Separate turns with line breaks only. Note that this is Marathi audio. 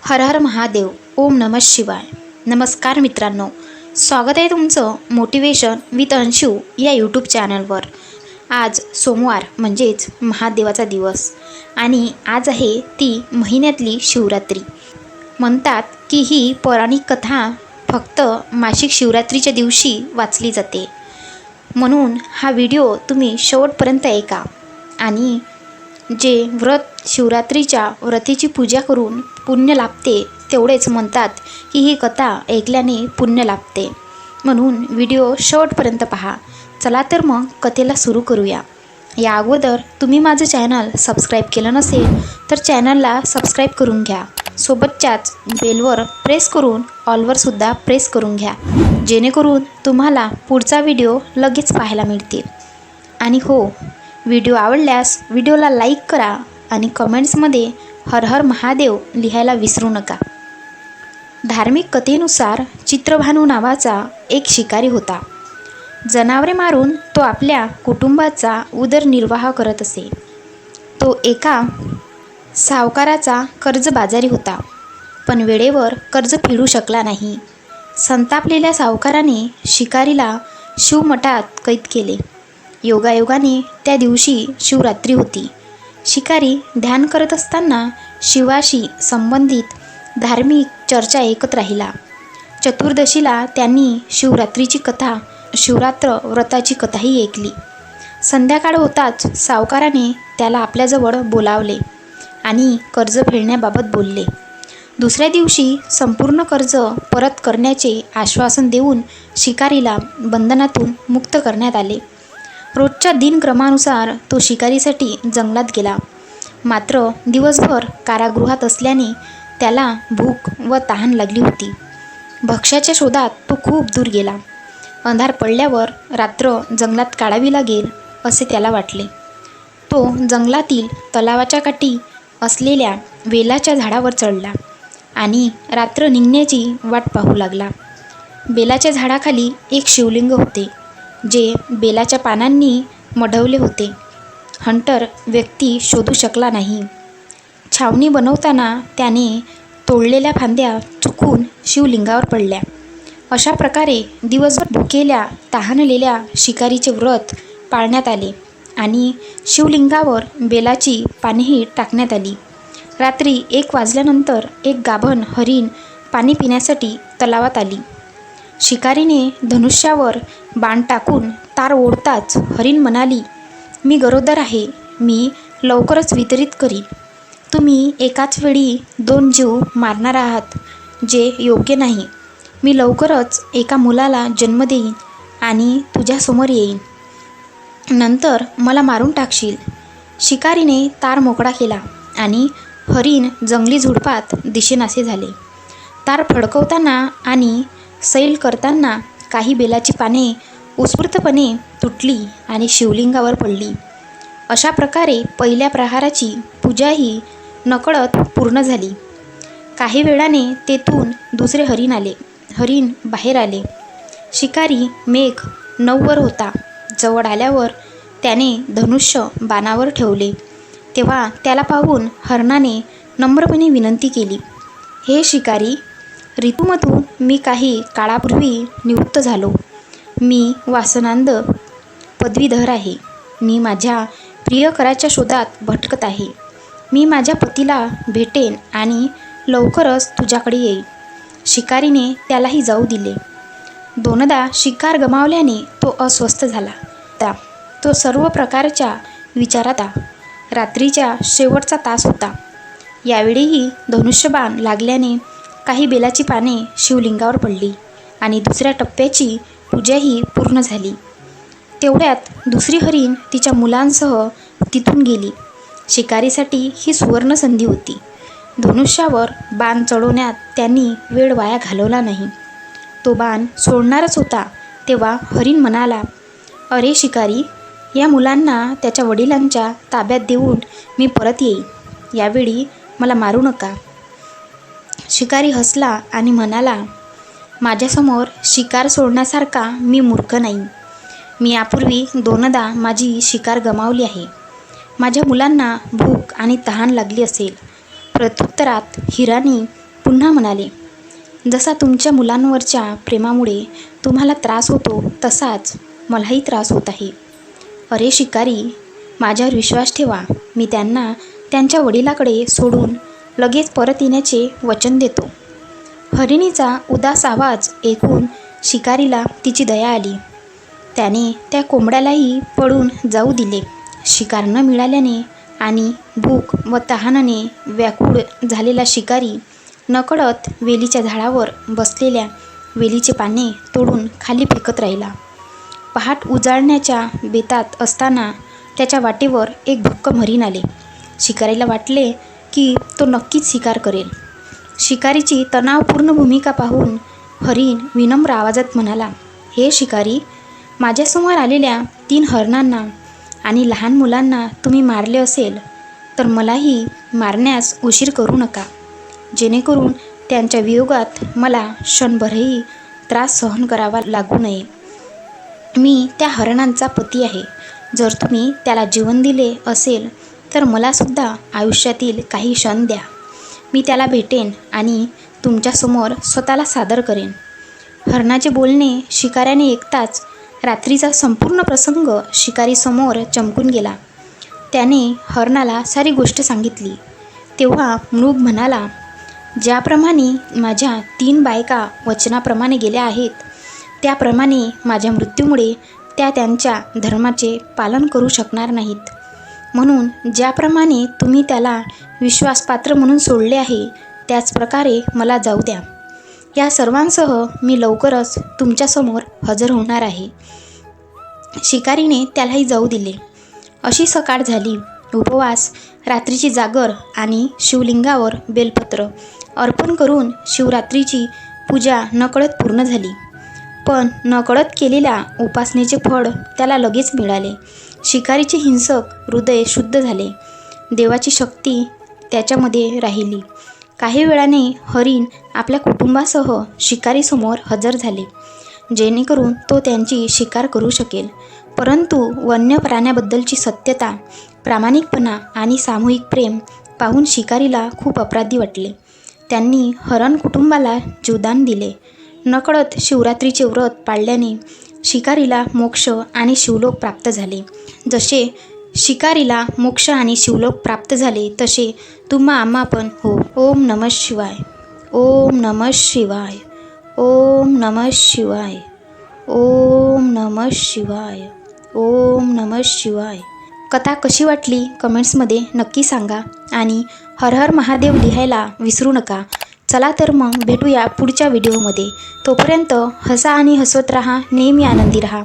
हर हर महादेव. ओम नमः शिवाय. नमस्कार मित्रांनो, स्वागत आहे तुमचं मोटिवेशन विथ अंशू या यूट्यूब चॅनलवर. आज सोमवार म्हणजेच महादेवाचा दिवस आणि आज आहे ती महिन्यातली शिवरात्री. म्हणतात की ही पौराणिक कथा फक्त मासिक शिवरात्रीच्या दिवशी वाचली जाते. म्हणून हा व्हिडिओ तुम्ही शेवटपर्यंत ऐका. आणि जे व्रत शिवरात्रीच्या व्रतीची पूजा करून पुण्य लाभते तेवढेच म्हणतात की ही कथा ऐकल्याने पुण्य लाभते. म्हणून व्हिडिओ शेवटपर्यंत पहा. चला तर मग कथेला सुरू करूया. या अगोदर तुम्ही माझं चॅनल सबस्क्राईब केलं नसेल तर चॅनलला सबस्क्राईब करून घ्या. सोबतच्याच बेलवर प्रेस करून ऑलवरसुद्धा प्रेस करून घ्या, जेणेकरून तुम्हाला पुढचा व्हिडिओ लगेच पाहायला मिळतील. आणि हो, व्हिडिओ आवडल्यास व्हिडिओला लाईक करा आणि कमेंट्समध्ये हर हर महादेव लिहायला विसरू नका. धार्मिक कथेनुसार चित्रभानू नावाचा एक शिकारी होता. जनावरे मारून तो आपल्या कुटुंबाचा उदरनिर्वाह करत असे. तो एका सावकाराचा कर्जबाजारी होता, पण वेळेवर कर्ज फेडू शकला नाही. संतापलेल्या सावकाराने शिकारीला शिवमठात कैद केले. योगायोगाने त्या दिवशी शिवरात्री होती. शिकारी ध्यान करत असताना शिवाशी संबंधित धार्मिक चर्चा ऐकत राहिला. चतुर्दशीला त्यांनी शिवरात्रीची कथा, शिवरात्र व्रताची कथाही ऐकली. संध्याकाळ होताच सावकाराने त्याला आपल्याजवळ बोलावले आणि कर्ज फेडण्याबाबत बोलले. दुसऱ्या दिवशी संपूर्ण कर्ज परत करण्याचे आश्वासन देऊन शिकारीला बंधनातून मुक्त करण्यात आले. रोजच्या दिनक्रमानुसार तो शिकारीसाठी जंगलात गेला. मात्र दिवसभर कारागृहात असल्याने त्याला भूक व तहान लागली होती. भक्ष्याच्या शोधात तो खूप दूर गेला. अंधार पडल्यावर रात्र जंगलात काढावी लागेल असे त्याला वाटले. तो जंगलातील तलावाच्या काठी असलेल्या बेलाच्या झाडावर चढला आणि रात्र निघण्याची वाट पाहू लागला. बेलाच्या झाडाखाली एक शिवलिंग होते, जे बेलाच्या पानांनी मढवले होते. हंटर व्यक्ती शोधू शकला नाही. छावणी बनवताना त्याने तोडलेल्या फांद्या चुकून शिवलिंगावर पडल्या. अशा प्रकारे दिवसभर भुकेल्या तहानलेल्या शिकारीचे व्रत पाळण्यात आले आणि शिवलिंगावर बेलाची पानेही टाकण्यात आली. रात्री 1 वाजल्यानंतर एक गाभण हरीण पाणी पिण्यासाठी तलावात आली. शिकारीने धनुष्यावर बाण टाकून तार ओढताच हरीण म्हणाली, "मी गरोदर आहे. मी लवकरच वितरित करीन. तुम्ही एकाच वेळी 2 जीव मारणार आहात, जे योग्य नाही. मी लवकरच एका मुलाला जन्म देईन आणि तुझ्यासमोर येईन. नंतर मला मारून टाकशील." शिकारीने तार मोकळा केला आणि हरीण जंगली झुडपात दिसेनासे झाले. तार फडकवताना आणि सैल करताना काही बेलाची पाने उत्स्फूर्तपणे तुटली आणि शिवलिंगावर पडली. अशा प्रकारे पहिल्या प्रहाराची पूजाही नकळत पूर्ण झाली. काही वेळाने तेथून दुसरे हरीण बाहेर आले. शिकारी मेघ 9 वर होता. जवळ आल्यावर त्याने धनुष्य बाणावर ठेवले. तेव्हा त्याला पाहून हरणाने नम्रपणे विनंती केली, "हे शिकारी, ऋतुमधून मी काही काळापूर्वी निवृत्त झालो. मी वासनांध पदवीधर आहे. मी माझ्या प्रियकराच्या शोधात भटकत आहे. मी माझ्या पतीला भेटेन आणि लवकरच तुझ्याकडे येईन." शिकारीने त्यालाही जाऊ दिले. दोनदा शिकार गमावल्याने तो अस्वस्थ झाला. तो सर्व प्रकारच्या विचारात होता. रात्रीच्या शेवटचा तास होता. यावेळीही धनुष्यबाण लागल्याने काही बेलाची पाने शिवलिंगावर पडली आणि दुसऱ्या टप्प्याची पूजाही पूर्ण झाली. तेवढ्यात दुसरी हरीण तिच्या मुलांसह तिथून गेली. शिकारीसाठी ही सुवर्ण संधी होती. धनुष्यावर बाण चढवण्यात त्यांनी वेळ वाया घालवला नाही. तो बाण सोडणारच होता तेव्हा हरीण म्हणाला, "अरे शिकारी, या मुलांना त्याच्या वडिलांच्या ताब्यात देऊन मी परत येईन. यावेळी मला मारू नका." शिकारी हसला आणि म्हणाला, "माझ्यासमोर शिकार सोडण्यासारखा मी मूर्ख नाही. मी यापूर्वी 2दा माझी शिकार गमावली आहे. माझ्या मुलांना भूक आणि तहान लागली असेल." प्रत्युत्तरात हिराने पुन्हा म्हणाले, जसा तुमच्या मुलांवरच्या प्रेमामुळे तुम्हाला त्रास होतो तसाच मलाही त्रास होत आहे. अरे शिकारी, माझ्यावर विश्वास ठेवा. मी त्यांना त्यांच्या वडिलाकडे सोडून लगेच परत येण्याचे वचन देतो. हरिणीचा उदास आवाज ऐकून शिकारीला तिची दया आली. त्याने त्या कोंबड्यालाही पळून जाऊ दिले. शिकार न मिळाल्याने आणि भूक व तहानेने व्याकुळ झालेला शिकारी नकळत वेलीच्या झाडावर बसलेल्या वेलीचे पाने तोडून खाली फेकत राहिला. पहाट उजाडण्याच्या बेतात असताना त्याच्या वाटेवर एक भक्कम हरीण आले. शिकारीला वाटले की तो नक्कीच शिकार करेल. शिकारीची तणावपूर्ण भूमिका पाहून हरीण विनम्र आवाजात म्हणाला, हे शिकारी, माझ्यासमोर आलेल्या 3 हरणांना आणि लहान मुलांना तुम्ही मारले असेल तर मलाही मारण्यास उशीर करू नका, जेणेकरून त्यांच्या वियोगात मला क्षणभरही त्रास सहन करावा लागू नये. मी त्या हरणांचा पती आहे. जर तुम्ही त्याला जीवन दिले असेल तर मलासुद्धा आयुष्यातील काही क्षण द्या. मी त्याला भेटेन आणि तुमच्यासमोर स्वतःला सादर करेन. हरणाचे बोलणे शिकाऱ्याने ऐकताच रात्रीचा संपूर्ण प्रसंग शिकारीसमोर चमकून गेला. त्याने हरणाला सारी गोष्ट सांगितली. तेव्हा मृग म्हणाला, ज्याप्रमाणे माझ्या 3 बायका वचनाप्रमाणे गेल्या आहेत, त्याप्रमाणे माझ्या मृत्यूमुळे त्या त्यांच्या धर्माचे पालन करू शकणार नाहीत. म्हणून ज्याप्रमाणे तुम्ही त्याला विश्वासपात्र म्हणून सोडले आहे, त्याचप्रकारे मला जाऊ द्या. या सर्वांसह मी लवकरच तुमच्यासमोर हजर होणार आहे. शिकारीने त्यालाही जाऊ दिले. अशी सकाळ झाली. उपवास, रात्रीची जागर आणि शिवलिंगावर बेलपत्र अर्पण करून शिवरात्रीची पूजा नकळत पूर्ण झाली. पण नकळत केलेल्या उपासनेचे फळ त्याला लगेच मिळाले. शिकारीचे हिंसक हृदय शुद्ध झाले. देवाची शक्ती त्याच्यामध्ये राहिली. काही वेळाने हरीण आपल्या कुटुंबासह शिकारीसमोर हजर झाले, जेणेकरून तो त्यांची शिकार करू शकेल. परंतु वन्य प्राण्याबद्दलची सत्यता, प्रामाणिकपणा आणि सामूहिक प्रेम पाहून शिकारीला खूप अपराधी वाटले. त्यांनी हरण कुटुंबाला जीवदान दिले. नकळत शिवरात्रीचे व्रत पाळल्याने शिकारीला मोक्ष आणि शिवलोक प्राप्त झाले. जसे शिकारीला मोक्ष आणि शिवलोक प्राप्त झाले तसे तुम्हा आम्हा पण हो. ओम नमः शिवाय. ओम नमः शिवाय. ओम नमः शिवाय. ओम नमः शिवाय. ओम नमः शिवाय. कथा कशी वाटली कमेंट्समध्ये नक्की सांगा आणि हर हर महादेव लिहायला विसरू नका. चला तर मग भेटूया पुढच्या व्हिडिओमध्ये. तोपर्यंत हसा आणि हसवत राहा, नेहमी आनंदी राहा.